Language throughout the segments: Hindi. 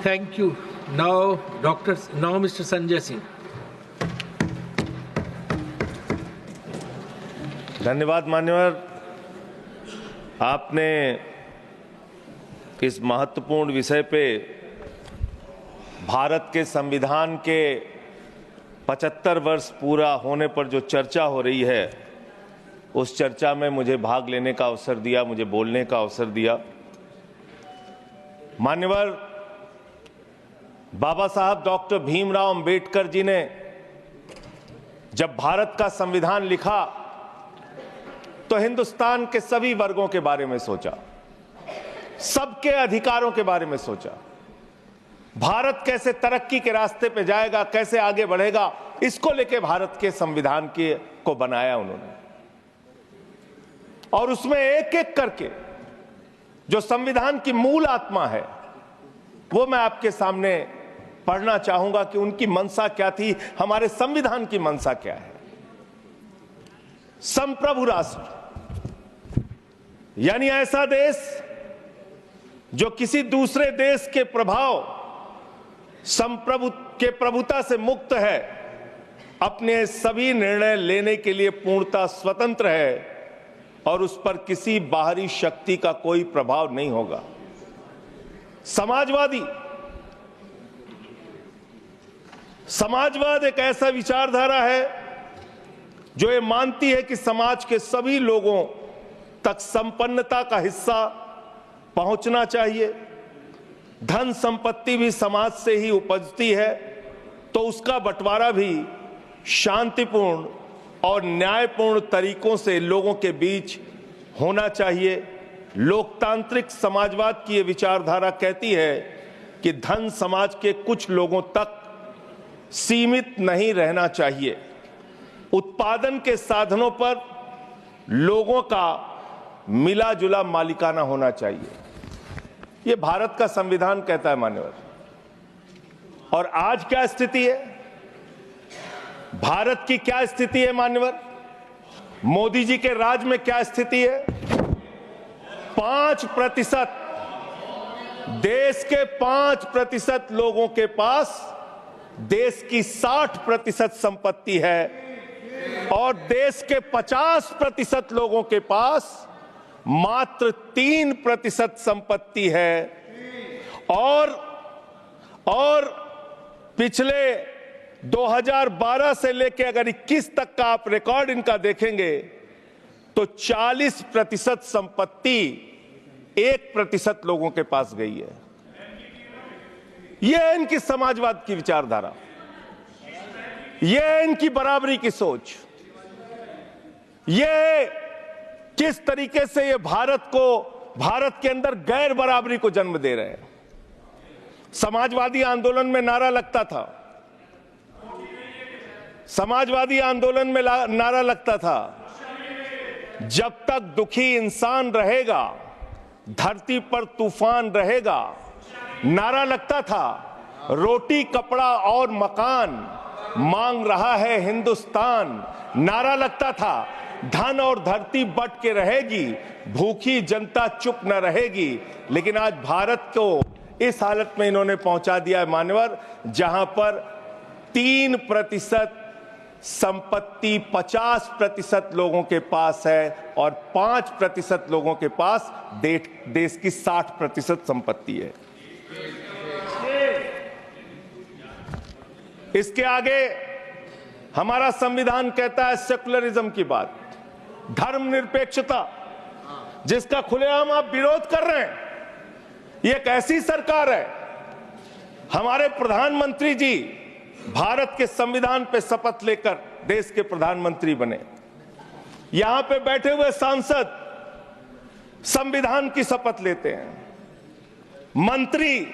Thank you. Now, Mr. Sanjay Singh. धन्यवाद मान्यवर, आपने इस महत्वपूर्ण विषय पे भारत के संविधान के 75 वर्ष पूरा होने पर जो चर्चा हो रही है, उस चर्चा में मुझे भाग लेने का अवसर दिया, मुझे बोलने का अवसर दिया। मान्यवर, बाबा साहब डॉक्टर भीमराव अंबेडकर जी ने जब भारत का संविधान लिखा तो हिंदुस्तान के सभी वर्गों के बारे में सोचा, सबके अधिकारों के बारे में सोचा, भारत कैसे तरक्की के रास्ते पे जाएगा, कैसे आगे बढ़ेगा, इसको लेके भारत के संविधान को बनाया उन्होंने। और उसमें एक एक करके जो संविधान की मूल आत्मा है वो मैं आपके सामने पढ़ना चाहूंगा कि उनकी मंशा क्या थी, हमारे संविधान की मंशा क्या है। संप्रभु राष्ट्र यानी ऐसा देश जो किसी दूसरे देश के प्रभुता से मुक्त है, अपने सभी निर्णय लेने के लिए पूर्णतः स्वतंत्र है और उस पर किसी बाहरी शक्ति का कोई प्रभाव नहीं होगा। समाजवाद एक ऐसा विचारधारा है जो ये मानती है कि समाज के सभी लोगों तक संपन्नता का हिस्सा पहुंचना चाहिए। धन संपत्ति भी समाज से ही उपजती है, तो उसका बंटवारा भी शांतिपूर्ण और न्यायपूर्ण तरीकों से लोगों के बीच होना चाहिए। लोकतांत्रिक समाजवाद की यह विचारधारा कहती है कि धन समाज के कुछ लोगों तक सीमित नहीं रहना चाहिए। उत्पादन के साधनों पर लोगों का मिला जुला मालिकाना होना चाहिए। यह भारत का संविधान कहता है मान्यवर। और आज क्या स्थिति है, भारत की क्या स्थिति है मान्यवर, मोदी जी के राज में क्या स्थिति है? 5%, देश के 5% लोगों के पास देश की 60% संपत्ति है और देश के 50% लोगों के पास मात्र 3% संपत्ति है। और पिछले 2012 से लेकर अगर 21 तक का आप रिकॉर्ड इनका देखेंगे तो 40% संपत्ति 1% लोगों के पास गई है। यह है इनकी समाजवाद की विचारधारा, यह है इनकी बराबरी की सोच, यह किस तरीके से ये भारत के अंदर गैर बराबरी को जन्म दे रहे हैं। समाजवादी आंदोलन में नारा लगता था, समाजवादी आंदोलन में नारा लगता था, जब तक दुखी इंसान रहेगा धरती पर तूफान रहेगा। नारा लगता था, रोटी कपड़ा और मकान मांग रहा है हिंदुस्तान। नारा लगता था, धन और धरती बट के रहेगी, भूखी जनता चुप न रहेगी। लेकिन आज भारत को इस हालत में इन्होंने पहुंचा दिया है मान्यवर, जहां पर 3% संपत्ति 50% लोगों के पास है और 5% लोगों के पास देश की 60% संपत्ति है। इसके आगे हमारा संविधान कहता है सेकुलरिज्म की बात, धर्मनिरपेक्षता, जिसका खुलेआम आप विरोध कर रहे हैं। ये एक ऐसी सरकार है, हमारे प्रधानमंत्री जी भारत के संविधान पे शपथ लेकर देश के प्रधानमंत्री बने। यहां पे बैठे हुए सांसद संविधान की शपथ लेते हैं, मंत्री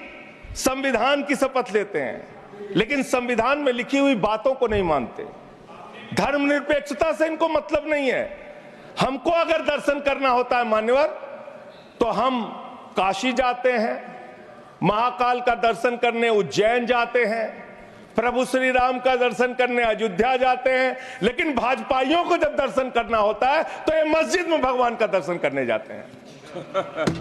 संविधान की शपथ लेते हैं, लेकिन संविधान में लिखी हुई बातों को नहीं मानते। धर्मनिरपेक्षता से इनको मतलब नहीं है। हमको अगर दर्शन करना होता है मान्यवर, तो हम काशी जाते हैं, महाकाल का दर्शन करने उज्जैन जाते हैं, प्रभु श्री राम का दर्शन करने अयोध्या जाते हैं। लेकिन भाजपाइयों को जब दर्शन करना होता है तो ये मस्जिद में भगवान का दर्शन करने जाते हैं,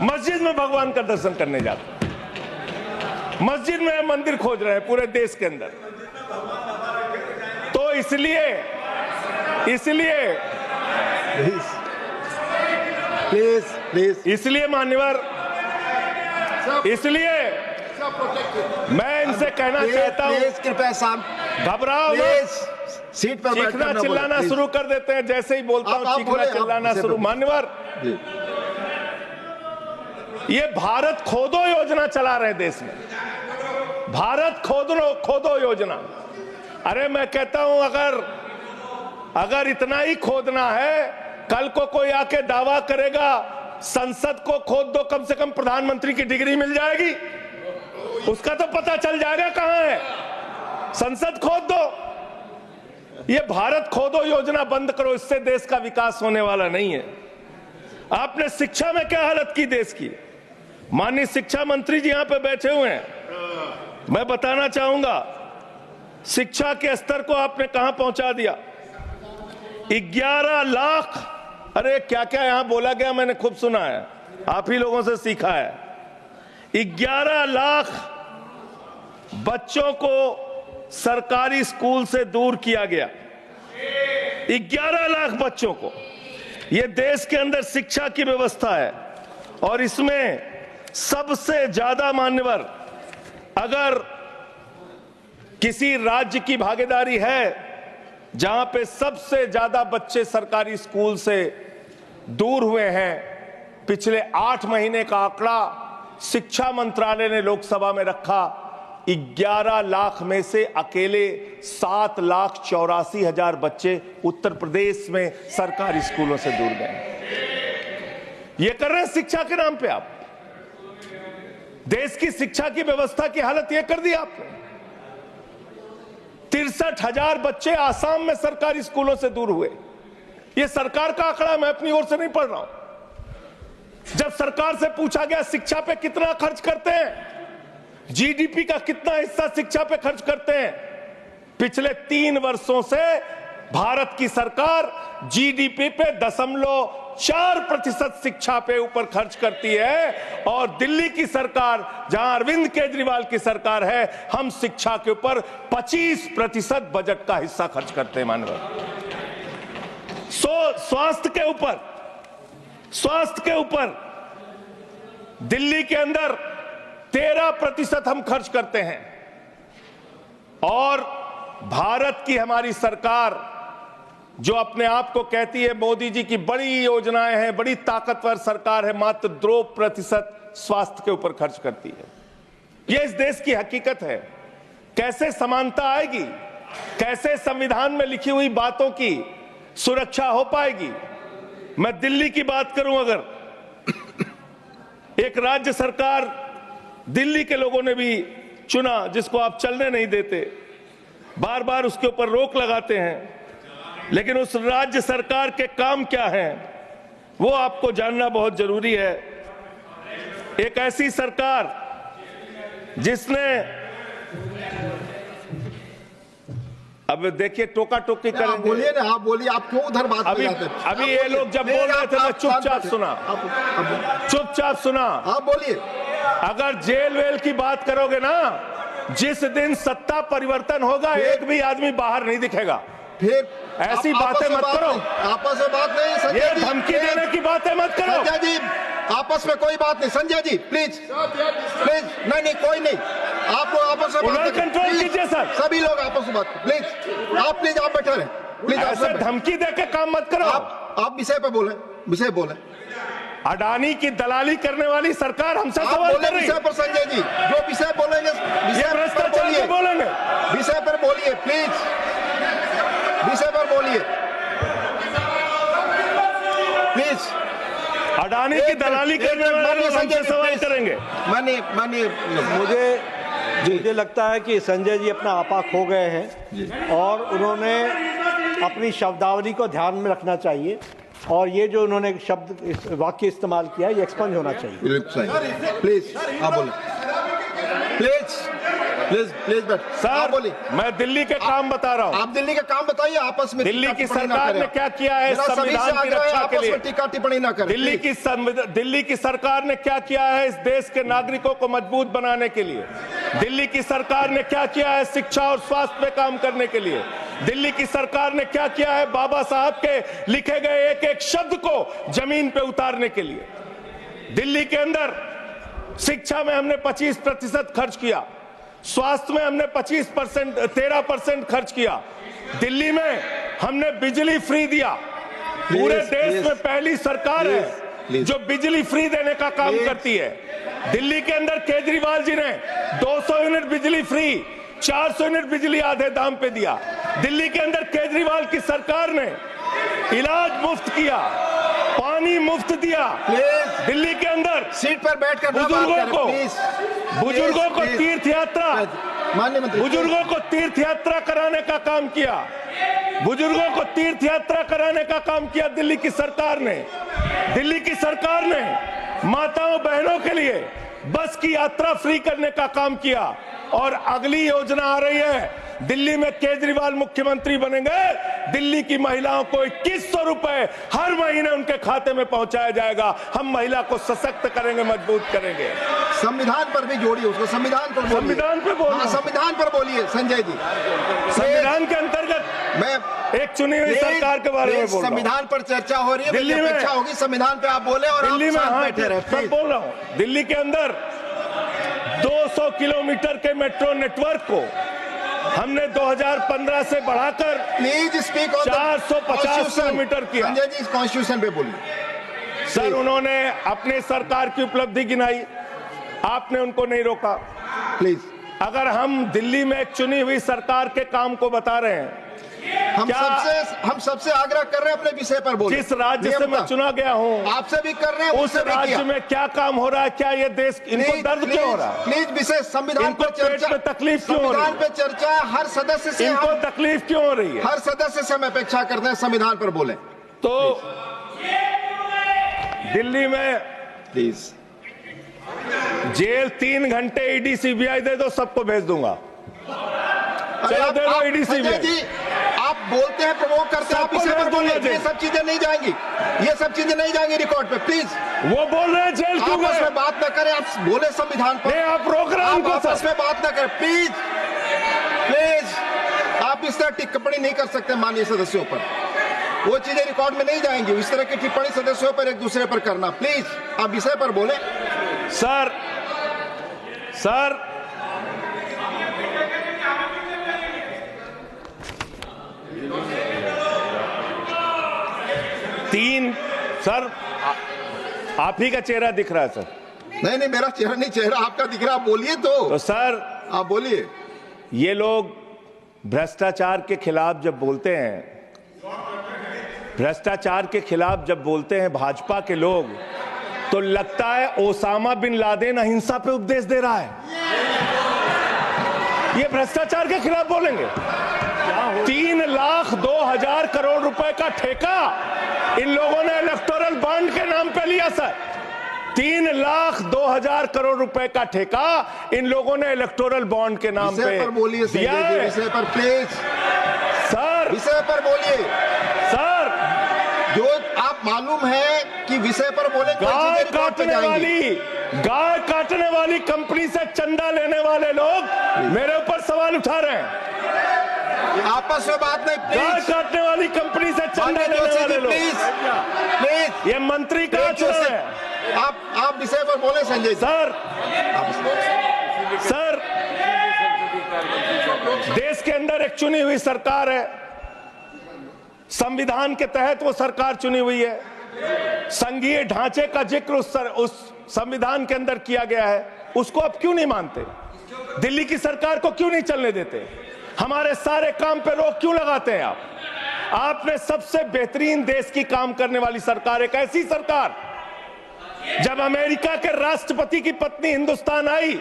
मस्जिद में भगवान का दर्शन करने जाते हैं। मस्जिद में मंदिर खोज रहे हैं पूरे देश के अंदर। तो इसलिए मान्यवर, इसलिए मैं इनसे कहना चाहता हूं, कृपया शांत, घबराओ मत। सीट पर चीखना चिल्लाना शुरू कर देते हैं जैसे ही बोलता हूं, चीखना चिल्लाना शुरू। मान्यवर, ये भारत खोदो योजना चला रहे हैं देश में, भारत खोदो योजना। अरे मैं कहता हूं, अगर इतना ही खोदना है, कल को कोई आके दावा करेगा संसद को खोद दो, कम से कम प्रधानमंत्री की डिग्री मिल जाएगी, उसका तो पता चल जाएगा कहां है। संसद खोद दो, ये भारत खोदो योजना बंद करो, इससे देश का विकास होने वाला नहीं है। आपने शिक्षा में क्या हालत की देश की? माननीय शिक्षा मंत्री जी यहां पे बैठे हुए हैं, मैं बताना चाहूंगा शिक्षा के स्तर को आपने कहां पहुंचा दिया। 11 लाख, अरे क्या क्या यहां बोला गया, मैंने खूब सुना है, आप ही लोगों से सीखा है। 11 लाख बच्चों को सरकारी स्कूल से दूर किया गया, 11 लाख बच्चों को। यह देश के अंदर शिक्षा की व्यवस्था है, और इसमें सबसे ज्यादा मान्यवर, अगर किसी राज्य की भागीदारी है जहां पे सबसे ज्यादा बच्चे सरकारी स्कूल से दूर हुए हैं, पिछले 8 महीने का आंकड़ा शिक्षा मंत्रालय ने लोकसभा में रखा, 11 लाख में से अकेले 7,84,000 बच्चे उत्तर प्रदेश में सरकारी स्कूलों से दूर गए। ये कर रहे हैं शिक्षा के नाम पे आप। देश की शिक्षा की व्यवस्था की हालत यह कर दी आपने। 63,000 बच्चे आसाम में सरकारी स्कूलों से दूर हुए। यह सरकार का आंकड़ा, मैं अपनी ओर से नहीं पढ़ रहा हूं। जब सरकार से पूछा गया शिक्षा पे कितना खर्च करते हैं, जीडीपी का कितना हिस्सा शिक्षा पे खर्च करते हैं, पिछले 3 वर्षों से भारत की सरकार जीडीपी पे 0.4% शिक्षा पे ऊपर खर्च करती है, और दिल्ली की सरकार जहां अरविंद केजरीवाल की सरकार है, हम शिक्षा के ऊपर 25% बजट का हिस्सा खर्च करते हैं मानव। स्वास्थ्य के ऊपर दिल्ली के अंदर 13% हम खर्च करते हैं, और भारत की हमारी सरकार जो अपने आप को कहती है मोदी जी की बड़ी योजनाएं हैं, बड़ी ताकतवर सरकार है, मात्र 2% स्वास्थ्य के ऊपर खर्च करती है। यह इस देश की हकीकत है। कैसे समानता आएगी, कैसे संविधान में लिखी हुई बातों की सुरक्षा हो पाएगी? मैं दिल्ली की बात करूं, अगर एक राज्य सरकार, दिल्ली के लोगों ने भी चुना, जिसको आप चलने नहीं देते, बार बार उसके ऊपर रोक लगाते हैं, लेकिन उस राज्य सरकार के काम क्या हैं वो आपको जानना बहुत जरूरी है। एक ऐसी सरकार जिसने, अब देखिए टोका टोकी करेंगे, बोलिए ना, आप बोलिए, आप क्यों उधर बात अभी ये लोग जब बोल रहे थे मैं चुपचाप सुना, आप बोलिए। अगर जेल वेल की बात करोगे ना, जिस दिन सत्ता परिवर्तन होगा एक भी आदमी बाहर नहीं दिखेगा। फिर ऐसी बातें मत करो, आपस में बात नहीं, संजय ये जी, धमकी देने की बातें मत करो। संजय जी, आपस में कोई बात नहीं, संजय जी प्लीज, नहीं कोई नहीं, आप लोग आपस में बात कंट्रोल कीजिए सर, सभी लोग आपस में बात, प्लीज आप बैठे रहे, प्लीज। ऐसे धमकी देके काम मत करो। आप विषय पे बोले। अडानी की दलाली करने वाली सरकार हमसे सवाल कर रही है। विषय पर संजय जी, जो विषय बोलेंगे विषय पर बोलिए, प्लीज विषय पर बोलिए, प्लीज। अडानी की दलाली करने वाले हमसे सवाल करेंगे। मुझे लगता है कि संजय जी अपना आपा खो गए हैं, और उन्होंने अपनी शब्दावली को ध्यान में रखना चाहिए, और ये जो उन्होंने वाक्य इस्तेमाल किया ये एक्सपंज होना चाहिए। प्लीज आप बोलिए, प्लीज बैठ। सर बोलिए, मैं दिल्ली के काम बता रहा हूँ। आप दिल्ली के काम बताइए, आपस में दिल्ली की सरकार ने क्या किया है संविधान की रक्षा के लिए? टीका टिप्पणी ना करें। दिल्ली की सरकार ने क्या किया है इस देश के नागरिकों को मजबूत बनाने के लिए? दिल्ली की सरकार ने क्या किया है शिक्षा और स्वास्थ्य पे काम करने के लिए? दिल्ली की सरकार ने क्या किया है बाबा साहब के लिखे गए एक एक शब्द को जमीन पे उतारने के लिए? दिल्ली के अंदर शिक्षा में हमने 25% खर्च किया, स्वास्थ्य में हमने 13% खर्च किया, दिल्ली में हमने बिजली फ्री दिया। पूरे देश में पहली सरकार है जो बिजली फ्री देने का काम करती है। दिल्ली के अंदर केजरीवाल जी ने 200 यूनिट बिजली फ्री, 400 यूनिट बिजली आधे दाम पे दिया। दिल्ली के अंदर केजरीवाल की सरकार ने इलाज मुफ्त किया, पानी मुफ्त दिया। दिल्ली के अंदर सीट पर बैठकर बुजुर्गों को तीर्थ यात्रा, माननीय मंत्री, बुजुर्गों को तीर्थ यात्रा कराने का काम किया, बुजुर्गों को तीर्थ यात्रा कराने का काम किया दिल्ली की सरकार ने। दिल्ली की सरकार ने माताओं बहनों के लिए बस की यात्रा फ्री करने का काम किया। और अगली योजना आ रही है, दिल्ली में केजरीवाल मुख्यमंत्री बनेंगे, दिल्ली की महिलाओं को 2100 रुपए हर महीने उनके खाते में पहुंचाया जाएगा। हम महिला को सशक्त करेंगे, मजबूत करेंगे। संविधान पर भी जोड़िए उसको, संविधान पर बोलिए। संविधान पे बोलिए। हाँ, संविधान पर बोलिए संजय जी। संविधान के अंतर्गत मैं एक चुनी हुई सरकार के बारे में बोल रहा हूं। संविधान पर चर्चा हो रही है, दिल्ली में अपेक्षा होगी संविधान पे आप बोले और दिल्ली में, आप बैठे रहे। मैं बोल रहा हूं, दिल्ली के अंदर 200 किलोमीटर के मेट्रो नेटवर्क को हमने 2015 से बढ़ाकर प्लीज स्पीक ऑन 450 किलोमीटर किया। संजय जी कॉन्स्टिट्यूशन पे बोलिए। सर, उन्होंने अपने सरकार की उपलब्धि गिनाई, आपने उनको नहीं रोका। प्लीज, अगर हम दिल्ली में एक चुनी हुई सरकार के काम को बता रहे हैं, हम सबसे आग्रह कर रहे हैं अपने विषय पर बोलिए। जिस राज्य से मैं चुना गया हूं, आपसे भी कर रहे हैं, उस राज्य में क्या काम हो रहा है, क्या ये देश, इनको दर्द क्यों हो रहा है? प्लीज विषय संविधान पर चर्चा, तकलीफ क्यों हो रही है? संविधान पे चर्चा हर सदस्य से, इनको तकलीफ क्यों हो रही है? हर सदस्य से हम अपेक्षा करते हैं संविधान पर बोले। तो दिल्ली में प्लीज जेल 3 घंटे ईडी सीबीआई दे दो, सबको भेज दूंगा। चलो दे दो ईडी संजय जी, आप बोलते हैं, प्रवोक करते हैं, आप इसे पर बोलिए। ये सब चीजें नहीं जाएंगी, ये सब चीजें नहीं जाएंगी रिकॉर्ड पे। प्लीज, वो बोल रहे हैं जेल क्यों आपस में बात न करें, आप बोले संविधान पर। आप प्रोग्राम को आपस में बात न करें प्लीज। प्लीज, आप इस तरह टिप्पणी नहीं कर सकते माननीय सदस्यों पर, वो चीजें रिकॉर्ड में नहीं जाएंगी। इस तरह की टिप्पणी सदस्यों पर एक दूसरे पर करना, प्लीज आप विषय पर बोले। सर 3 सर, आप ही का चेहरा दिख रहा है सर। नहीं, मेरा चेहरा नहीं, चेहरा आपका दिख रहा, आप बोलिए तो सर आप बोलिए। ये लोग भ्रष्टाचार के खिलाफ जब बोलते हैं, भ्रष्टाचार के खिलाफ जब बोलते हैं भाजपा के लोग, तो लगता है ओसामा बिन लादेन अहिंसा पे उपदेश दे रहा है। ये भ्रष्टाचार के खिलाफ बोलेंगे। 3,02,000 करोड़ रुपए का ठेका इन लोगों ने इलेक्टोरल बॉन्ड के नाम पे लिया सर। 3,02,000 करोड़ रुपए का ठेका इन लोगों ने इलेक्टोरल बॉन्ड के नाम पे बोलिए दिया है। विषय पर प्लीज सर, विषय पर बोलिए सर। जो आप मालूम है कि विषय पर बोले, गाय काटने वाली कंपनी से चंदा लेने वाले लोग मेरे ऊपर सवाल उठा रहे हैं। आपस में बात नहीं, गाय काटने वाली कंपनी से चंदा लेने वाले लोग, प्लीज। ये मंत्री कहाँ चल रहे हैं? आप विषय पर बोले संजय जी। सर, देश के अंदर एक चुनी हुई सरकार है, संविधान के तहत वो सरकार चुनी हुई है, संघीय ढांचे का जिक्र उस संविधान के अंदर किया गया है, उसको आप क्यों नहीं मानते? दिल्ली की सरकार को क्यों नहीं चलने देते? हमारे सारे काम पे रोक क्यों लगाते हैं आप? आपने सबसे बेहतरीन देश की काम करने वाली सरकार, एक ऐसी सरकार, जब अमेरिका के राष्ट्रपति की पत्नी हिंदुस्तान आई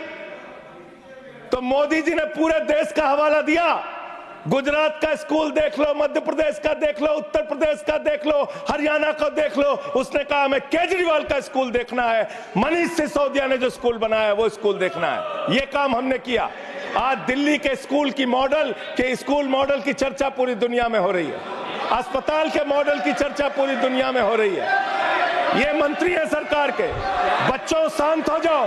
तो मोदी जी ने पूरे देश का हवाला दिया। गुजरात का स्कूल देख लो, मध्य प्रदेश का देख लो, उत्तर प्रदेश का देख लो, हरियाणा का देख लो। उसने कहा हमें केजरीवाल का स्कूल देखना है, मनीष सिसोदिया ने जो स्कूल बनाया है वो स्कूल देखना है। ये काम हमने किया। आज दिल्ली के स्कूल मॉडल की चर्चा पूरी दुनिया में हो रही है, अस्पताल के मॉडल की चर्चा पूरी दुनिया में हो रही है। ये मंत्री है सरकार के। बच्चों शांत हो जाओ,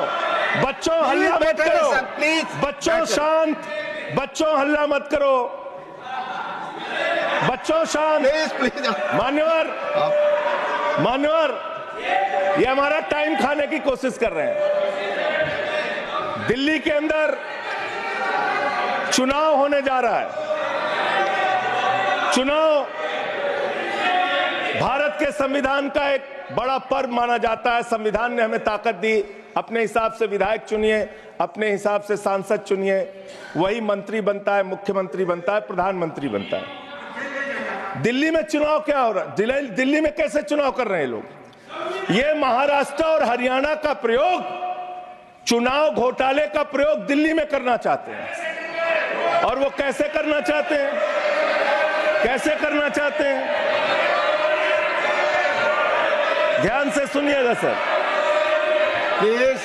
बच्चों हल्ला मत करो, प्लीज बच्चों शांत, बच्चों हल्ला मत करो, बच्चों शांत। प्लीज मान्यवर, मान्यवर, ये हमारा टाइम खाने की कोशिश कर रहे हैं। दिल्ली के अंदर चुनाव होने जा रहा है। चुनाव भारत के संविधान का एक बड़ा पर्व माना जाता है। संविधान ने हमें ताकत दी, अपने हिसाब से विधायक चुनिए, अपने हिसाब से सांसद चुनिए, वही मंत्री बनता है, मुख्यमंत्री बनता है, प्रधानमंत्री बनता है। दिल्ली में चुनाव क्या हो रहा है? दिल्ली में कैसे चुनाव कर रहे हैं लोग? ये महाराष्ट्र और हरियाणा का प्रयोग, चुनाव घोटाले का प्रयोग दिल्ली में करना चाहते हैं। और वो कैसे करना चाहते हैं? कैसे करना चाहते हैं? ध्यान से सुनिएगा सर, प्लीज।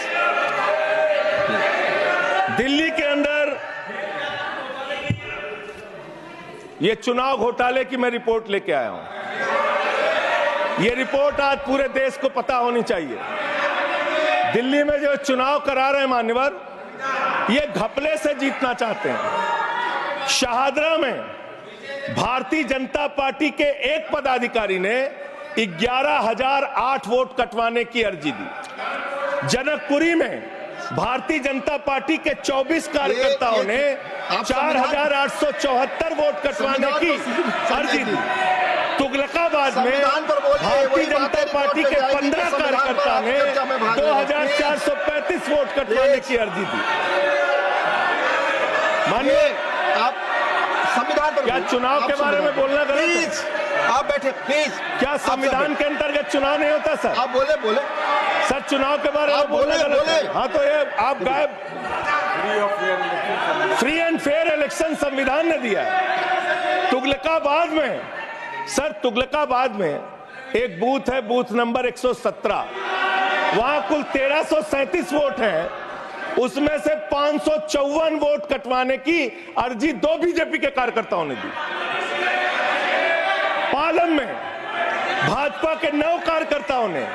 दिल्ली के अंदर ये चुनाव घोटाले की मैं रिपोर्ट लेके आया हूं। ये रिपोर्ट आज पूरे देश को पता होनी चाहिए। दिल्ली में जो चुनाव करा रहे हैं मान्यवर, ये घपले से जीतना चाहते हैं। शाहदरा में भारतीय जनता पार्टी के एक पदाधिकारी ने 11,008 वोट कटवाने की अर्जी दी। जनकपुरी में भारतीय जनता पार्टी के 24 कार्यकर्ताओं ने 4,874 वोट कटवाने की अर्जी दी। तुगलकाबाद में भारतीय जनता पार्टी के 15 कार्यकर्ता ने 2,435 वोट कटवाने की अर्जी दी। मानिए, आप संविधान पर क्या चुनाव के बारे में बोलना गलत है? प्लीज आप बैठे, प्लीज। क्या संविधान के अंतर्गत चुनाव नहीं होता सर? आप बोले बोले सर, चुनाव के बारे में बोलना गलत है। हाँ, तो ये आप गायब। फ्री एंड फेयर इलेक्शन संविधान ने दिया है। तुगलकाबाद में सर, तुगलकाबाद में एक बूथ है, बूथ नंबर 117, वहां कुल 1337 वोट हैं। उसमें से 554 वोट कटवाने की अर्जी 2 बीजेपी के कार्यकर्ताओं ने दी। पालम में भाजपा के 9 कार्यकर्ताओं ने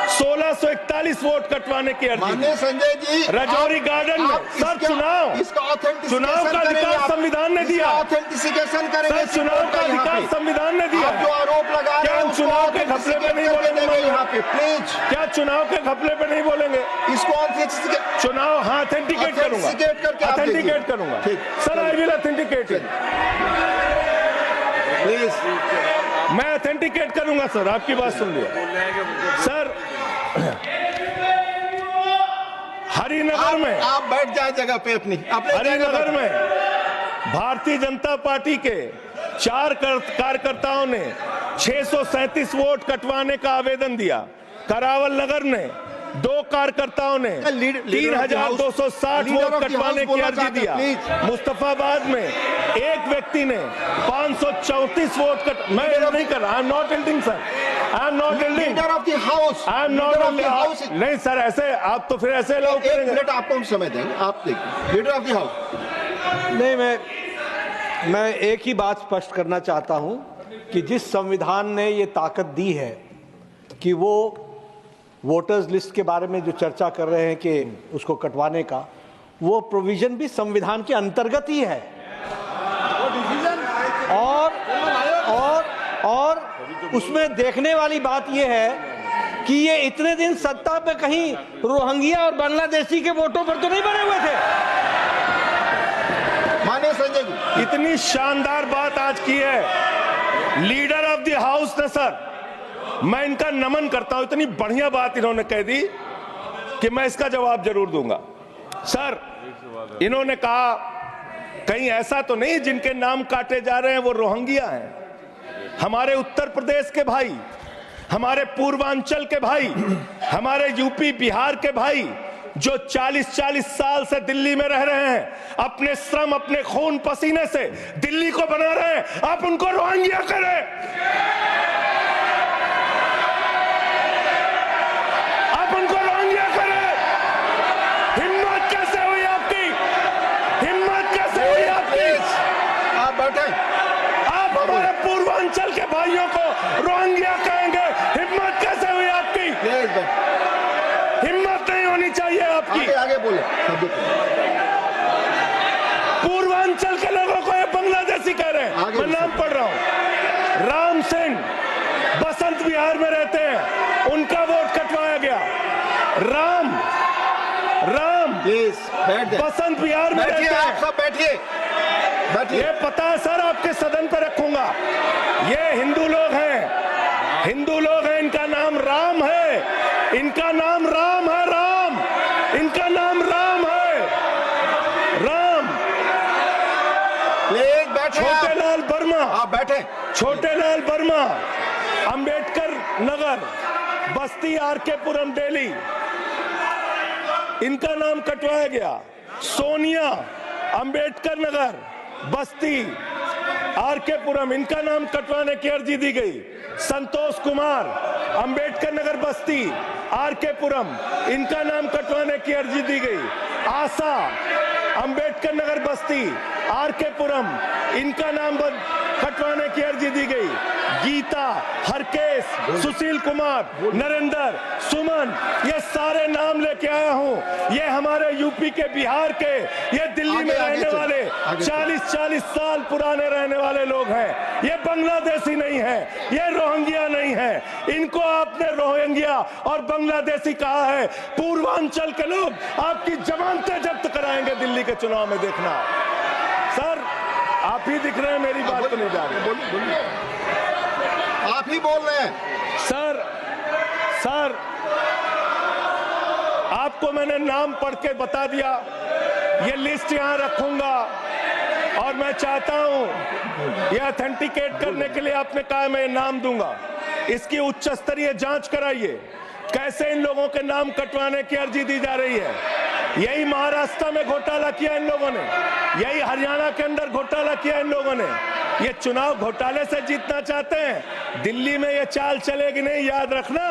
1641 वोट कटवाने की अर्जी दी। संजय जी, रजौरी गार्डन में सर, चुनाव का अधिकार संविधान ने दिया। ऑथेंटिसिकेशन करेंगे। सर, चुनाव का अधिकार संविधान ने दिया। जो आरोप लगा रहे क्या हैं हम चुनाव के घपले पे नहीं बोलेंगे यहाँ पे? प्लीज, क्या चुनाव के घपले पे नहीं बोलेंगे? इसको चुनाव, हाँ, ऑथेंटिकेट करूंगा, ऑथेंटिकेट करूंगा sir. I will authenticate it, please. मैं ऑथेंटिकेट करूंगा सर। आपकी बात सुन लिया सर। हरिनगर में, आप बैठ जाए जगह पे अपनी। हरिनगर में भारतीय जनता पार्टी के 4 कार्यकर्ताओं ने 637 वोट कटवाने का आवेदन दिया। करावल नगर ने 2 कार्यकर्ताओं ने 3,260 वोट कटवाने की अर्जी दिया। मुस्तफाबाद में एक व्यक्ति ने 534 वोट मैं नहीं कर रहा। I am not एल्डिंग sir, I am not एल्डिंग। Leader of the house, I am not house. नहीं सर, ऐसे आप तो फिर ऐसे लोग एक मिनट आपको हम समय देंगे। आप देखिए, लीडर ऑफ द हाउस। नहीं, मैं एक ही बात स्पष्ट करना चाहता हूं कि जिस संविधान ने ये ताकत दी है कि वो वोटर्स लिस्ट के बारे में जो चर्चा कर रहे हैं कि उसको कटवाने का, वो प्रोविजन भी संविधान के अंतर्गत ही है। और उसमें देखने वाली बात यह है कि ये इतने दिन सत्ता पे कहीं रोहिंग्या और बांग्लादेशी के वोटों पर तो नहीं बने हुए थे। माने संजय जी, इतनी शानदार बात आज की है लीडर ऑफ द हाउस ने सर। मैं इनका नमन करता हूं। इतनी बढ़िया बात इन्होंने कह दी कि मैं इसका जवाब जरूर दूंगा। सर, इन्होंने कहा कहीं ऐसा तो नहीं जिनके नाम काटे जा रहे हैं वो रोहिंग्या हैं। हमारे उत्तर प्रदेश के भाई, हमारे पूर्वांचल के भाई, हमारे यूपी बिहार के भाई जो 40-40 साल से दिल्ली में रह रहे हैं, अपने श्रम, अपने खून पसीने से दिल्ली को बना रहे हैं, आप उनको रोहिंग्या करें। आप उनको रोहिंग्या करें। हिम्मत कैसे हुई आपकी? हिम्मत कैसे हुई आपकी? आप बैठे। आप हमारे पूर्वांचल के भाइयों को रोहिंग्या कहेंगे? हिम्मत कैसे हुई आपकी? हिम्मत नहीं होनी होनी चाहिए आपकी। आगे आगे बोले। पूर्वांचल के लोगों को ये बांग्लादेशी कह रहे हैं। मैं नाम पढ़ रहा हूं, राम सिंह बसंत विहार में रहते हैं, उनका वोट कटवाया गया। राम प्लीज बैठ जाइए। बसंत विहार में रहते हैं। आप सब बैठिए, बैठिए। ये पता है सर, आपके सदन पर रखूंगा। ये हिंदू लोग हैं, हिंदू लोग हैं, इनका नाम राम है, इनका नाम राम है, राम, इनका नाम राम है, राम। प्लीज बैठे। छोटेलाल वर्मा, आप बैठे। छोटेलाल वर्मा, अंबेडकर नगर, बस्ती, आरकेपुरम, दिल्ली, इनका नाम कटवाया गया। सोनिया, अंबेडकर नगर, बस्ती, आरकेपुरम, इनका नाम कटवाने की अर्जी दी गई। संतोष कुमार, अंबेडकर नगर, बस्ती, आरकेपुरम, इनका नाम कटवाने की अर्जी दी गई। आशा, अंबेडकर नगर, बस्ती, आरकेपुरम, इनका नाम कटवाने की अर्जी दी गई। गीता, हरकेश, सुशील कुमार, नरेंद्र, सुमन, ये सारे नाम लेके आया हूं। ये हमारे यूपी के, बिहार के, ये दिल्ली में रहने वाले 40-40 साल पुराने रहने वाले लोग हैं। ये बांग्लादेशी नहीं है, ये रोहिंग्या नहीं है। इनको आपने रोहिंग्या और बांग्लादेशी कहा है। पूर्वांचल के लोग आपकी जमानतें जब्त कराएंगे दिल्ली के चुनाव में, देखना। सर आप ही दिख रहे हैं, मेरी बात तो नहीं जा रही। आप ही बोल रहे हैं। सर आपको मैंने नाम पढ़ के बता दिया, ये लिस्ट यहां रखूंगा, और मैं चाहता हूं ये ऑथेंटिकेट करने के लिए आपने कहा मैं नाम दूंगा। इसकी उच्च स्तरीय जांच कराइए, कैसे इन लोगों के नाम कटवाने की अर्जी दी जा रही है। यही महाराष्ट्र में घोटाला किया इन लोगों ने, यही हरियाणा के अंदर घोटाला किया इन लोगों ने। ये चुनाव घोटाले से जीतना चाहते हैं, दिल्ली में ये चाल चलेगी नहीं, याद रखना।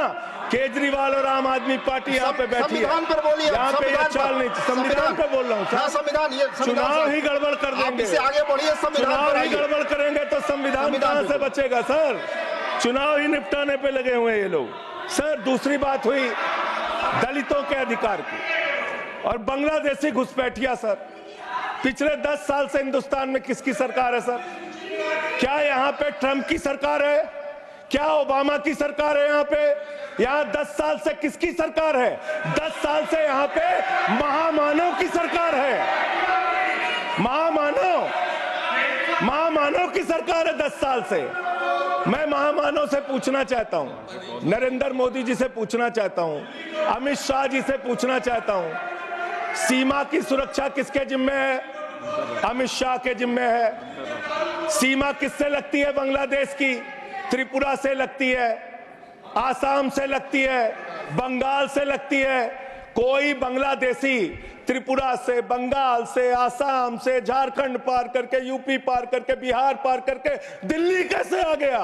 केजरीवाल और आम आदमी पार्टी यहाँ पे बैठी है, संविधान पर बोलिए। यहाँ पे ये चाल नहीं। संविधान पे बोल रहा हूँ सर। संविधान, ये चुनाव ही गड़बड़ कर देंगे, इससे आगे बढ़िए। चुनाव ही गड़बड़ करेंगे तो संविधान कहाँ से बचेगा सर। चुनाव ही निपटाने पे लगे हुए हैं ये लोग। सर दूसरी बात हुई दलितों के अधिकार की और बांग्लादेशी घुसपैठिया। सर पिछले 10 साल से हिंदुस्तान में किसकी सरकार है सर? क्या यहाँ पे ट्रंप की सरकार है? क्या ओबामा की सरकार है? यहाँ पे यहाँ 10 साल से किसकी सरकार है? 10 साल से यहाँ पे महामानव की सरकार है। महामानव की सरकार है 10 साल से। मैं महामानव से पूछना चाहता हूं, नरेंद्र मोदी जी से पूछना चाहता हूं, अमित शाह जी से पूछना चाहता हूं, सीमा की सुरक्षा किसके जिम्मे है? अमित शाह के जिम्मे है। सीमा किससे लगती है? बांग्लादेश की, त्रिपुरा से लगती है, आसाम से लगती है, बंगाल से लगती है। कोई बांग्लादेशी त्रिपुरा से, बंगाल से, आसाम से, झारखंड पार करके, यूपी पार करके, बिहार पार करके दिल्ली कैसे आ गया?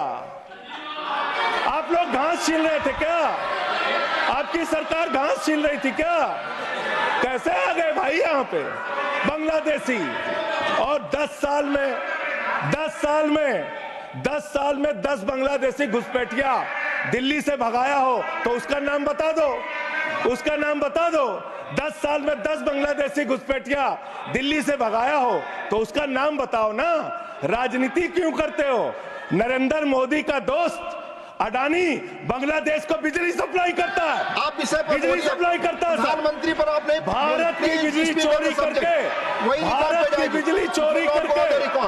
आप लोग घास छील रहे थे क्या? आपकी सरकार घास छील रही थी क्या? कैसे आ गए भाई यहाँ पे बांग्लादेशी? और 10 साल में 10 बांग्लादेशी घुसपैठिया दिल्ली से भगाया हो तो उसका नाम बता दो, उसका नाम बता दो। 10 साल में 10 बांग्लादेशी घुसपैठिया दिल्ली से भगाया हो तो उसका नाम बताओ ना। राजनीति क्यों करते हो? नरेंद्र मोदी का दोस्त अडानी बांग्लादेश को बिजली सप्लाई करता है। आप विषय पर बिजली सप्लाई करता है। प्रधानमंत्री पर आपने भारत की बिजली चोरी करके, भारत की बिजली चोरी करके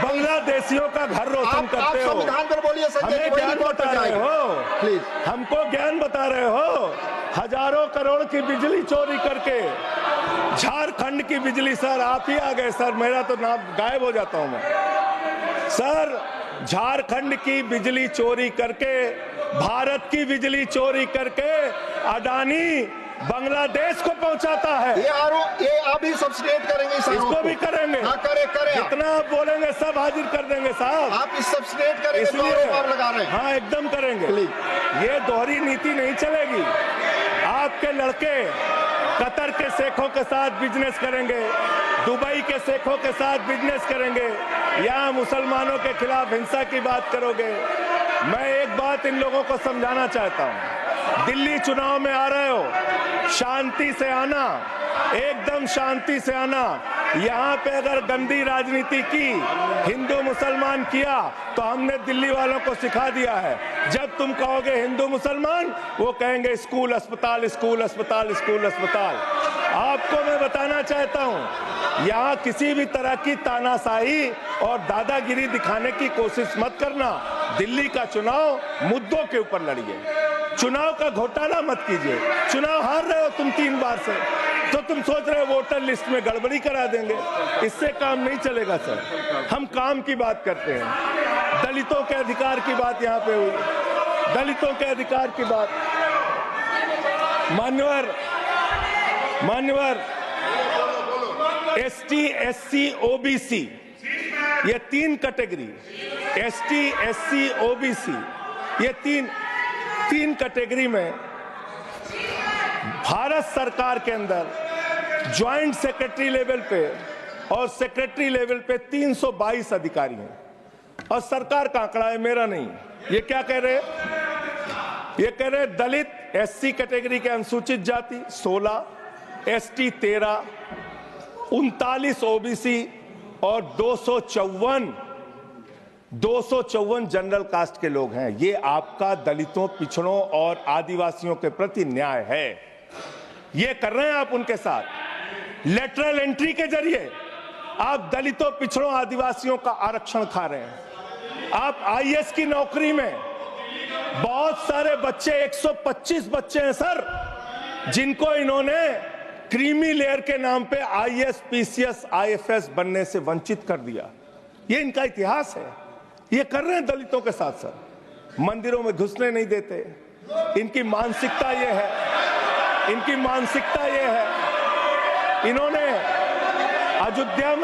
बांग्लादेशियों का घर रोशन करते हो। संविधान पर बोलिए। हमें ज्ञान बता रहे हो, प्लीज हमको ज्ञान बता रहे हो। हजारों करोड़ की बिजली चोरी करके झारखंड की बिजली। सर आप ही आ गए सर, मेरा तो नाम गायब हो जाता हूं मैं। सर झारखंड की बिजली चोरी करके, भारत की बिजली चोरी करके अडानी बांग्लादेश को पहुंचाता है। ये आप ही सब्सिडेट करेंगे इसको भी करेंगे। हाँ, करे जितना आप बोलेंगे सब हाजिर कर देंगे साहब। आप इस सब्सिडेट करेंगे, इसलिए आप लगा रहे हैं। हाँ एकदम करेंगे। ये दोहरी नीति नहीं चलेगी। आपके लड़के कतर के शेखों के साथ बिजनेस करेंगे, दुबई के शेखों के साथ बिजनेस करेंगे, यहाँ मुसलमानों के खिलाफ हिंसा की बात करोगे। मैं एक बात इन लोगों को समझाना चाहता हूँ, दिल्ली चुनाव में आ रहे हो, शांति से आना, एकदम शांति से आना। यहाँ पे अगर गंदी राजनीति की, हिंदू मुसलमान किया, तो हमने दिल्ली वालों को सिखा दिया है। जब तुम कहोगे हिंदू मुसलमान, वो कहेंगे स्कूल अस्पताल, स्कूल अस्पताल, स्कूल अस्पताल। आपको मैं बताना चाहता हूँ, यहाँ किसी भी तरह की तानाशाही और दादागिरी दिखाने की कोशिश मत करना। दिल्ली का चुनाव मुद्दों के ऊपर लड़िए, चुनाव का घोटाला मत कीजिए। चुनाव हार रहे हो तुम 3 बार से, तो तुम सोच रहे हो वोटर लिस्ट में गड़बड़ी करा देंगे। इससे काम नहीं चलेगा सर। हम काम की बात करते हैं, दलितों के अधिकार की बात यहाँ पे हुई, दलितों के अधिकार की बात। मान्यवर एसटी, एससी, ओबीसी, ये 3 कैटेगरी, एसटी, एससी, ओबीसी, ये तीन कैटेगरी में भारत सरकार के अंदर ज्वाइंट सेक्रेटरी लेवल पे और सेक्रेटरी लेवल पे 322 अधिकारी हैं। और सरकार का आंकड़ा है, मेरा नहीं। ये क्या कह रहे हैं? ये कह रहे हैं दलित, एससी कैटेगरी के अनुसूचित जाति 16, एसटी 13, 39 ओबीसी और 254 जनरल कास्ट के लोग हैं। ये आपका दलितों, पिछड़ों और आदिवासियों के प्रति न्याय है। ये कर रहे हैं आप उनके साथ। लेटरल एंट्री के जरिए आप दलितों, पिछड़ों, आदिवासियों का आरक्षण खा रहे हैं। आप आईएएस की नौकरी में बहुत सारे बच्चे, 125 बच्चे हैं सर, जिनको इन्होंने क्रीमी लेयर के नाम पे आईएएस, पीसीएस, आईएफएस बनने से वंचित कर दिया। ये इनका इतिहास है। ये कर रहे हैं दलितों के साथ सर। मंदिरों में घुसने नहीं देते। इनकी मानसिकता ये है, इनकी मानसिकता ये है। इन्होंने अयोध्या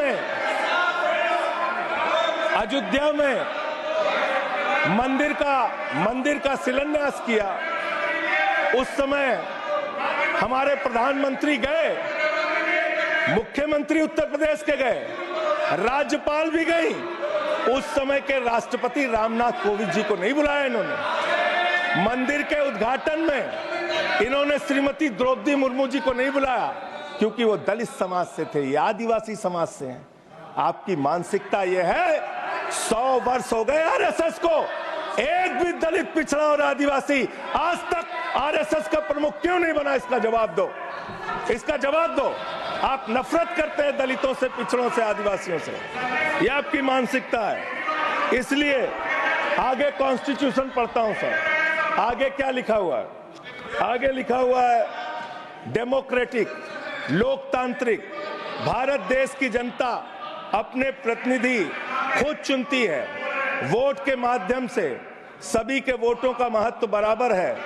में मंदिर का शिलान्यास किया। उस समय हमारे प्रधानमंत्री गए, मुख्यमंत्री उत्तर प्रदेश के गए, राज्यपाल भी गई। उस समय के राष्ट्रपति रामनाथ कोविंद जी को नहीं बुलाया इन्होंने। मंदिर के उद्घाटन में इन्होंने श्रीमती द्रौपदी मुर्मू जी को नहीं बुलाया, क्योंकि वो दलित समाज से थे, ये आदिवासी समाज से हैं। आपकी मानसिकता ये है। 100 वर्ष हो गए आरएसएस को, एक भी दलित, पिछड़ा और आदिवासी आज तक आरएसएस का प्रमुख क्यों नहीं बना? इसका जवाब दो, इसका जवाब दो। आप नफरत करते हैं दलितों से, पिछड़ों से, आदिवासियों से। यह आपकी मानसिकता है। इसलिए आगे कॉन्स्टिट्यूशन पढ़ता हूं सर। आगे क्या लिखा हुआ है? आगे लिखा हुआ है डेमोक्रेटिक, लोकतांत्रिक भारत देश की जनता अपने प्रतिनिधि खुद चुनती है। वोट के माध्यम से सभी के वोटों का महत्व बराबर है।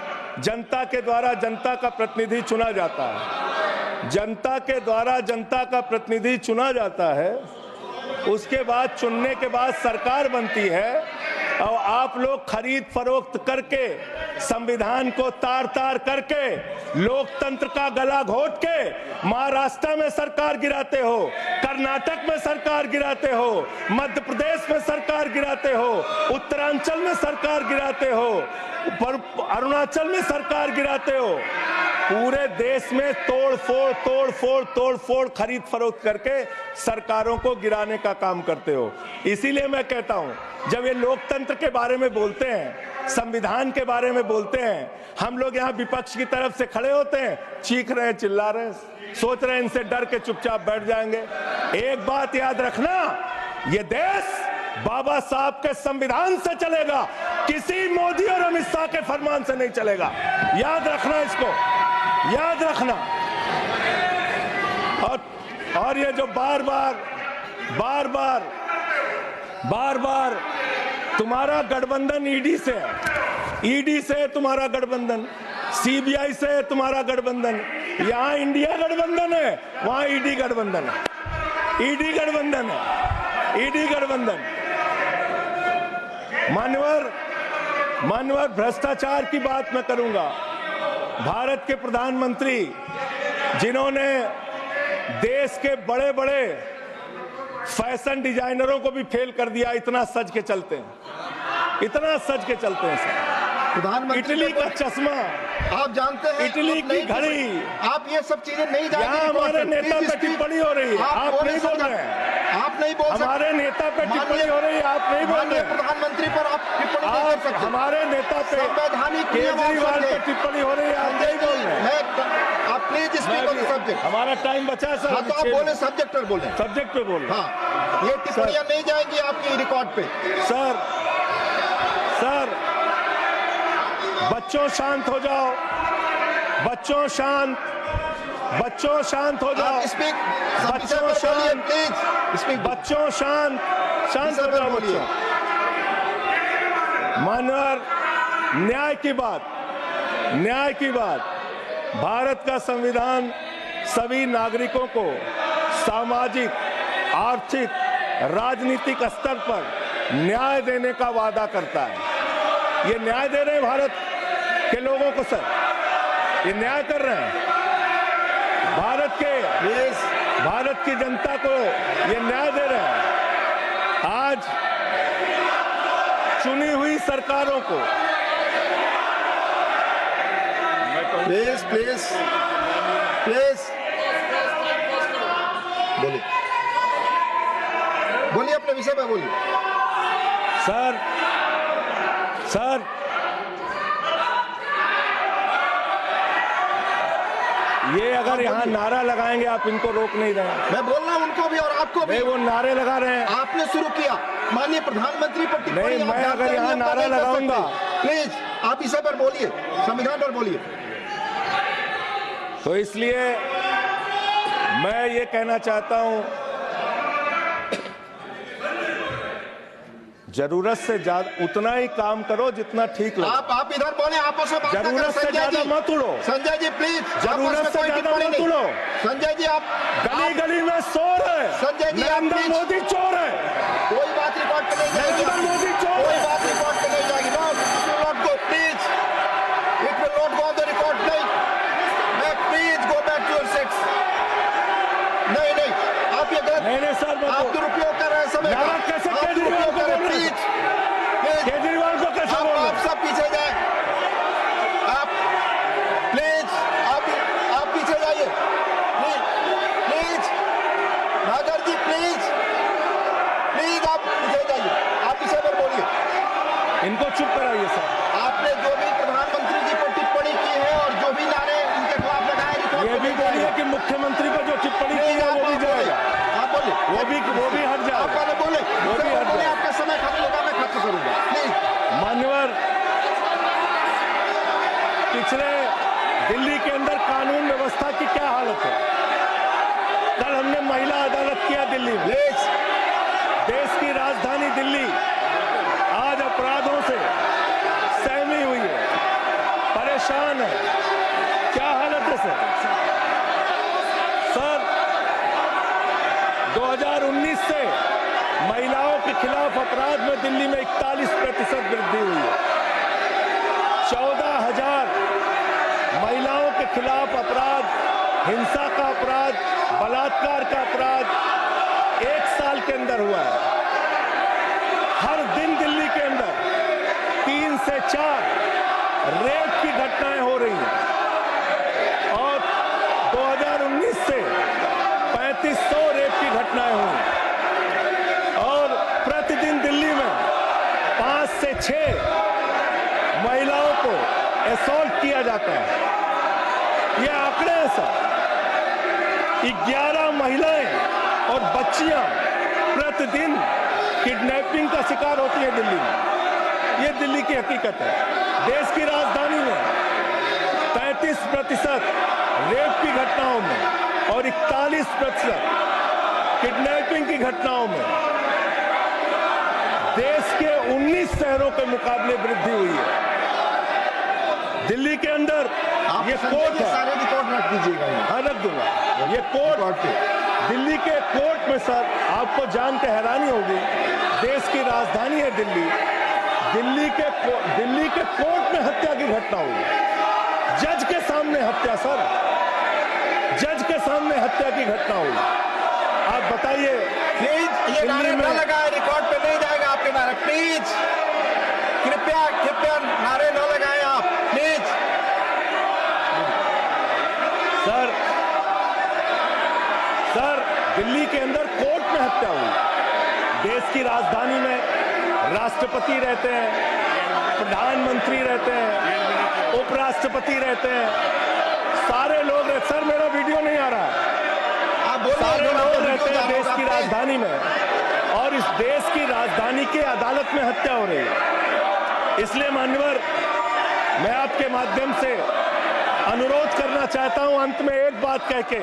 जनता के द्वारा जनता का प्रतिनिधि चुना जाता है। जनता के द्वारा जनता का प्रतिनिधि चुना जाता है। उसके बाद चुनने के बाद सरकार बनती है। और आप लोग खरीद फरोख्त करके, संविधान को तार तार करके, लोकतंत्र का गला घोट के महाराष्ट्र में सरकार गिराते हो, कर्नाटक में सरकार गिराते हो, मध्य प्रदेश में सरकार गिराते हो, उत्तरांचल में सरकार गिराते हो, अरुणाचल में सरकार गिराते हो। पूरे देश में तोड़ फोड़ खरीद फरोख्त करके सरकारों को गिराने का काम करते हो। इसीलिए मैं कहता हूं, जब ये लोकतंत्र के बारे में बोलते हैं, संविधान के बारे में बोलते हैं, हम लोग यहाँ विपक्ष की तरफ से खड़े होते हैं, चीख रहे हैं, चिल्ला रहे हैं, सोच रहे हैं इनसे डर के चुपचाप बैठ जाएंगे। एक बात याद रखना, ये देश बाबा साहब के संविधान से चलेगा, किसी मोदी और अमित शाह के फरमान से नहीं चलेगा। याद रखना, इसको याद रखना। और ये जो बार बार तुम्हारा गठबंधन ईडी से है, ईडी से तुम्हारा गठबंधन, सीबीआई से तुम्हारा गठबंधन। यहां इंडिया गठबंधन है, वहां ईडी गठबंधन है, ईडी गठबंधन है, ईडी गठबंधन। मान्यवर भ्रष्टाचार की बात मैं करूंगा। भारत के प्रधानमंत्री, जिन्होंने देश के बड़े बड़े फैशन डिजाइनरों को भी फेल कर दिया, इतना सज के चलते हैं, इतना सज के चलते हैं सर। इटली का चश्मा आप जानते हैं इटली आप नहीं की घड़ी। आप ये सब चीजें नहीं जाएंगी यहाँ रिकॉर्ड हमारे पे। नेता Please पे speak। टिप्पणी हो रही है, आप बोल नहीं बोल सकते। रहे हैं। आप नहीं बोल सकते। हमारे नेता पे टिप्पणी हो रही है, आप नहीं बोल रहे माननीय हैं। प्रधानमंत्री पर आप टिप्पणी नहीं कर आप सकते। हमारे नेता पे संवैधानिक नियम आप केजरीवाल पे समझे। टिप्पणी हो रही है, आप नहीं बोल रहे हैं। आप please speak on the subject. हमारा टाइम बचा है सर। हाँ तो आप बोले सब्जेक्ट पर बोले। सब्जेक्ट पे बोल रहे हैं। हाँ ये टिप्पणियां नहीं जाएंगी आपकी रिकॉर्ड पे। सर बच्चों शांत हो जाओ, बच्चों शांत हो जाओ, आप स्पीक बच्चों शांत, प्लीज स्पीक। बच्चों शांत हो जाओ बच्चों। मानवर न्याय की बात, भारत का संविधान सभी नागरिकों को सामाजिक, आर्थिक, राजनीतिक स्तर पर न्याय देने का वादा करता है। ये न्याय दे रहे हैं भारत के लोगों को सर, ये न्याय कर रहे हैं भारत की जनता को, ये न्याय दे रहे हैं। आज चुनी हुई सरकारों को प्लीज बोलिए अपने विषय पे बोलिए। सर ये अगर यहाँ नारा लगाएंगे, आप इनको रोक नहीं रहे हैं। मैं बोल रहा हूँ उनको भी और आपको भी। वो नारे लगा रहे हैं, आपने शुरू किया माननीय प्रधानमंत्री पर टिप्पणी। नहीं, मैं अगर यहाँ नारा लगाऊंगा, प्लीज आप इस पर बोलिए, संविधान पर बोलिए। तो इसलिए मैं ये कहना चाहता हूं, जरूरत से ज्यादा उतना ही काम करो जितना ठीक लगे। आप इधर बोले, आपस में बात ना करें। जरूरत से ज्यादा मत उड़ो। संजय जी प्लीज, जरूरत से ज्यादा मत उड़ो। संजय जी आप गली में चोर है, संजय जी आप नरेंद्र मोदी चोर है। कोई बात रिकॉर्ड पे नहीं जाएगी। नरेंद्र मोदी चोर है। कोई बात रिकॉर्ड पे नहीं जाएगी। Not go please, it will not go on the record. नहीं, please go back to your seats. नहीं आप ये गलत, नहीं सर, आप दुरुपयोग कर रहे हैं समय का। कैसे आप दुरुपयोग कर रहे हैं। प्लीज केजरीवाल को कैसे बोल रहे हैं? आप सब पीछे जाए। आप प्लीज आप पीछे जाइए। प्लीज नागर जी प्लीज आप पीछे जाइए। आप पीछे पर बोलिए। इनको चुप कराइए सर। आपने जो भी प्रधानमंत्री जी पर टिप्पणी की है और जो भी नारे उनके खिलाफ लगाए, ये भी बोलिए कि मुख्यमंत्री पर जो टिप्पणी की है वो भी जाएगा। आप बोलिए। वो भी हट जाएगा। आप पहले बोले, वो भी हट बोले, जाएगा। आपका समय खत्म होगा, मैं खत्म करूंगा। प्लीज मान्यवर, पिछले दिल्ली के अंदर कानून व्यवस्था की क्या हालत है? कल हमने महिला अदालत किया दिल्ली में। देश की राजधानी दिल्ली आज अपराधों से सहमी हुई है, परेशान है। क्या हालत है सर? 2019 से महिलाओं के खिलाफ अपराध में दिल्ली में 41% वृद्धि हुई है। 14,000 महिलाओं के खिलाफ अपराध, हिंसा का अपराध, बलात्कार का अपराध 1 साल के अंदर हुआ है। हर दिन दिल्ली के अंदर 3 से 4 रेप की घटनाएं हो रही हैं और 2019 से 3500 रेप की घटनाएं हुई और प्रतिदिन दिल्ली में 5 से 6 महिलाओं को असॉल्ट किया जाता है। ये आंकड़े हैं सर। 11 महिलाएं और बच्चियां प्रतिदिन किडनैपिंग का शिकार होती है दिल्ली में। ये दिल्ली की हकीकत है। देश की राजधानी में 33% रेप की घटनाओं में और 41% किडनैपिंग की घटनाओं में देश के 19 शहरों के मुकाबले वृद्धि हुई है। दिल्ली के अंदर ये कोर्ट है, सारे रिकॉर्ड रख दीजिएगा। हाँ रख दूंगा। ये कोर्ट, दिल्ली के कोर्ट में सर आपको जान के हैरानी होगी, देश की राजधानी है दिल्ली, दिल्ली के कोर्ट में हत्या की घटना हुई। जज के सामने हत्या सर, जज के सामने हत्या की घटना हुई। आप बताइए। प्लीज ये नारे न लगाए, रिकॉर्ड पे नहीं जाएगा आपके नारे। प्लीज कृपया नारे न लगाएं आप। प्लीज दिल्ली के अंदर कोर्ट में हत्या हुई। देश की राजधानी में राष्ट्रपति रहते हैं, प्रधानमंत्री रहते हैं, उपराष्ट्रपति रहते हैं, सारे लोग रहते। सर मेरा वीडियो नहीं आ रहा है। सारे लोग रहते हैं देश की राजधानी में, और इस देश की राजधानी के अदालत में हत्या हो रही है। इसलिए मान्यवर, मैं आपके माध्यम से अनुरोध करना चाहता हूं अंत में एक बात कह के।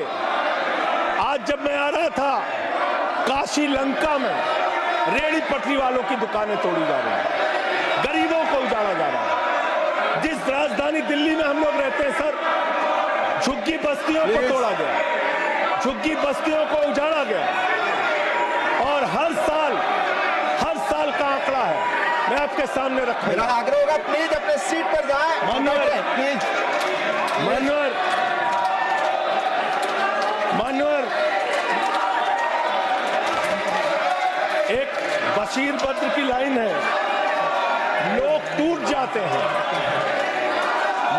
आज जब मैं आ रहा था, काशी लंका में रेहड़ी पटरी वालों की दुकानें तोड़ी जा रही हैं, गरीबों को उजाड़ा जा रहा है। जिस राजधानी दिल्ली में हम लोग रहते हैं सर, झुग्गी बस्तियों को तोड़ा गया, झुग्गी बस्तियों को उजाड़ा गया, और हर साल का आंकड़ा है, मैं आपके सामने रखूंगा। मेरा आग्रह होगा प्लीज अपने सीट पर जाएं। प्लीज मान्यवर, एक बशीर बद्र की लाइन है, लोग टूट जाते हैं,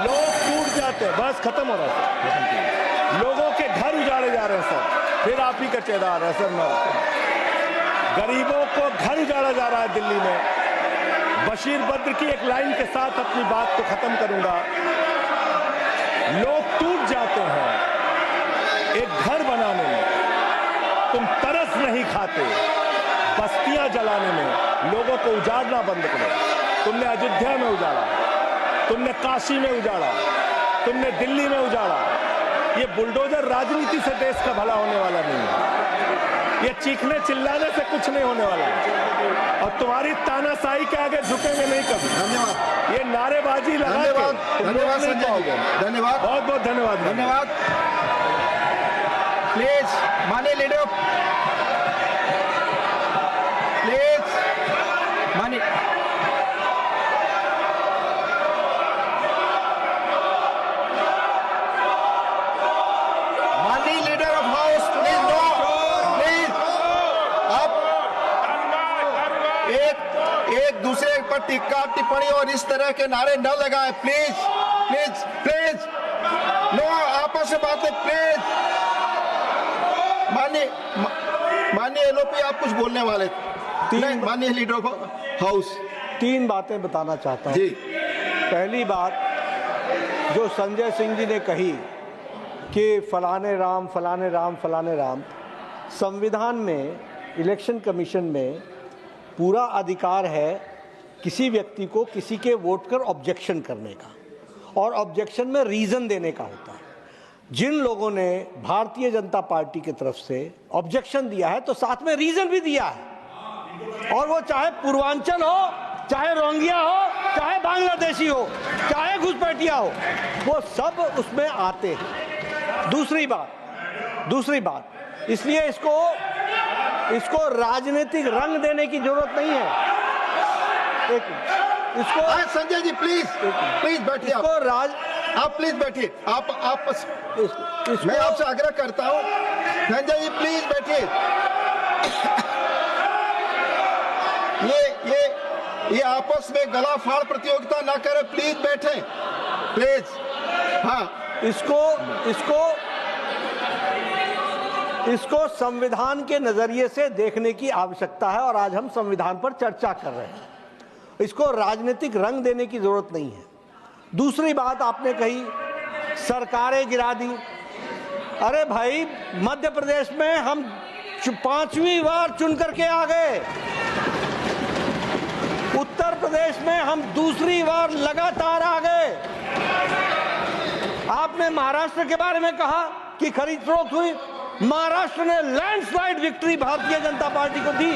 लोग टूट जाते हैं। बस खत्म हो रहा है। लोगों के घर उजाड़े जा रहे हैं सर, फिर आप ही का चेहरा आ रहा है सर। गरीबों को घर उजाड़ा जा रहा है दिल्ली में। बशीर बद्र की एक लाइन के साथ अपनी बात को खत्म करूंगा। लोग टूट जाते हैं एक घर बनाने में, तुम तरस नहीं खाते बस्तियां जलाने में। लोगों को उजाड़ना बंद करो। तुमने अयोध्या में उजाड़ा, तुमने काशी में उजाड़ा, तुमने दिल्ली में उजाड़ा। ये बुलडोजर राजनीति से देश का भला होने वाला नहीं है। ये चीखने चिल्लाने से कुछ नहीं होने वाला, और तुम्हारी तानाशाही के आगे झुकेंगे नहीं कभी। धन्यवाद। ये नारेबाजी लगा के धन्यवाद संजय जी, धन्यवाद, बहुत बहुत धन्यवाद। धन्यवाद। प्लीज माननीय लीडर, प्लीज माननीय leader of house, please no, please. आप एक दूसरे पर टिक्का टिप्पणी और इस तरह के नारे न लगाएं, प्लीज प्लीज प्लीज। नो, आपस में बातें प्लीज। माननीय एलओपी, आप कुछ बोलने वाले थे। माननीय लीडर ऑफ हाउस, 3 बातें बताना चाहता हूं जी। पहली बात, जो संजय सिंह जी ने कही कि फलाने राम फलाने राम फलाने राम, संविधान में, इलेक्शन कमीशन में पूरा अधिकार है किसी व्यक्ति को किसी के वोट पर ऑब्जेक्शन करने का, और ऑब्जेक्शन में रीज़न देने का होता है। जिन लोगों ने भारतीय जनता पार्टी की तरफ से ऑब्जेक्शन दिया है तो साथ में रीज़न भी दिया है, और वो चाहे पूर्वांचल हो, चाहे रोंगिया हो, चाहे बांग्लादेशी हो, चाहे घुसपैठिया हो, वो सब उसमें आते हैं। दूसरी बात, इसलिए इसको राजनीतिक रंग देने की जरूरत नहीं है। इसको संजय जी प्लीज बैठिए। आप प्लीज बैठिए। मैं आपसे आग्रह करता हूं, संजय जी प्लीज बैठिए। ये आपस में गला फाड़ प्रतियोगिता ना करें, प्लीज बैठे, प्लीज। हाँ, इसको संविधान के नजरिए से देखने की आवश्यकता है, और आज हम संविधान पर चर्चा कर रहे हैं। इसको राजनीतिक रंग देने की जरूरत नहीं है। दूसरी बात आपने कही, सरकारें गिरा दी। अरे भाई, मध्य प्रदेश में हम 5वीं बार चुन करके आ गए, उत्तर प्रदेश में हम दूसरी बार लगातार आ गए। आपने महाराष्ट्र के बारे में कहा कि खरीद फरोख्त हुई, महाराष्ट्र ने landslide victory Bharatiya Janata party को दी।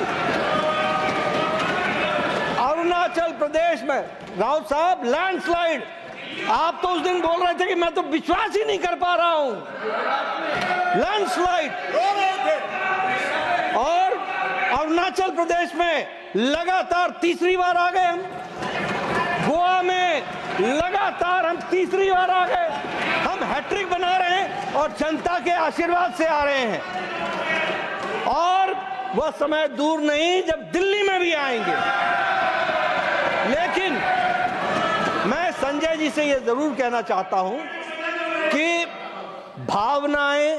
अरुणाचल प्रदेश में राउत साहब लैंडस्लाइड, आप तो उस दिन बोल रहे थे कि मैं तो विश्वास ही नहीं कर पा रहा हूं, लैंडस्लाइड। और अरुणाचल प्रदेश में लगातार तीसरी बार आ गए हम, गोवा में लगातार हम तीसरी बार आ गए। हम हैट्रिक बना रहे हैं और जनता के आशीर्वाद से आ रहे हैं, और वह समय दूर नहीं जब दिल्ली में भी आएंगे। लेकिन मैं संजय जी से यह जरूर कहना चाहता हूं कि भावनाएं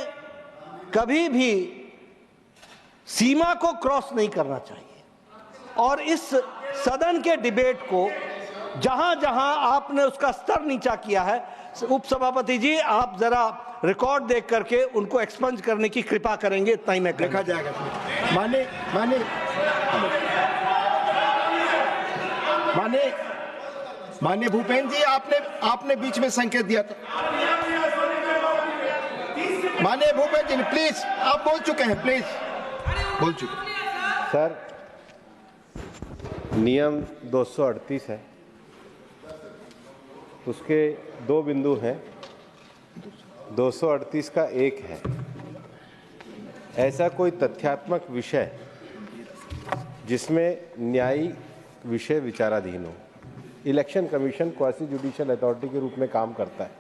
कभी भी सीमा को क्रॉस नहीं करना चाहिए। और इस सदन के डिबेट को जहां जहां आपने उसका स्तर नीचा किया है, उपसभापति जी आप जरा रिकॉर्ड देख करके उनको एक्सपंज करने की कृपा करेंगे, इतना ही मैं देखा जाएगा। माननीय भूपेंद्र जी, आपने बीच में संकेत दिया था। माननीय भूपेंद्र जी प्लीज, आप बोल चुके हैं, प्लीज बोल चुके हैं। सर, नियम 238 है, उसके 2 बिंदु हैं। 238 का एक है, ऐसा कोई तथ्यात्मक विषय जिसमें न्यायिक विषय विचाराधीन हो। Election commission quasi judicial authority के रूप में काम करता है।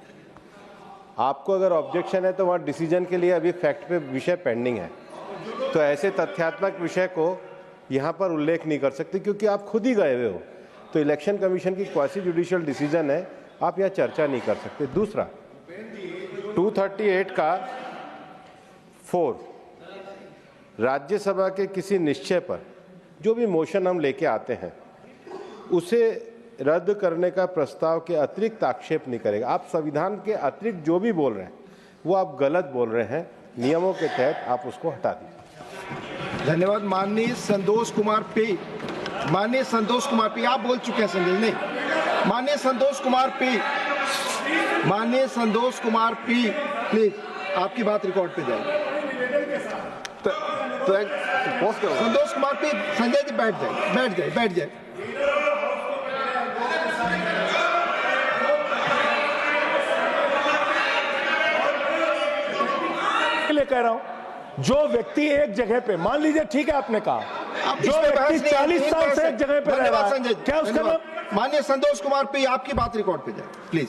आपको अगर ऑब्जेक्शन है तो वहाँ डिसीजन के लिए अभी फैक्ट पे विषय पेंडिंग है, तो ऐसे तथ्यात्मक विषय को यहाँ पर उल्लेख नहीं कर सकते क्योंकि आप खुद ही गए हुए हो। तो इलेक्शन कमीशन की क्वासी जुडिशियल डिसीजन है, आप यहाँ चर्चा नहीं कर सकते। दूसरा, 238 का 4, राज्यसभा के किसी निश्चय पर जो भी मोशन हम लेके आते हैं उसे रद्द करने का प्रस्ताव के अतिरिक्त आक्षेप नहीं करेगा। आप संविधान के अतिरिक्त जो भी बोल रहे हैं वो आप गलत बोल रहे हैं, नियमों के तहत आप उसको हटा दीजिए। धन्यवाद। माननीय संतोष कुमार पी, माननीय संतोष कुमार पी, आप बोल चुके हैं संजय, नहीं। माननीय संतोष कुमार पी, माननीय संतोष कुमार पी, प्लीज आपकी बात रिकॉर्ड पे जाएगी। संतोष कुमार पी, संजय जी बैठ जाए। ले कह रहा हूं, जो व्यक्ति एक जगह पे, मान लीजिए ठीक है आपने कहा, जो व्यक्ति 40 साल से एक जगह पे रह रहा है, क्या उसका नाम? माननीय संतोष कुमार पी, आपकी बात रिकॉर्ड पे जाए please.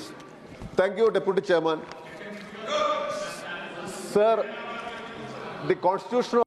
Thank you, Deputy Chairman. Sir, the constitutional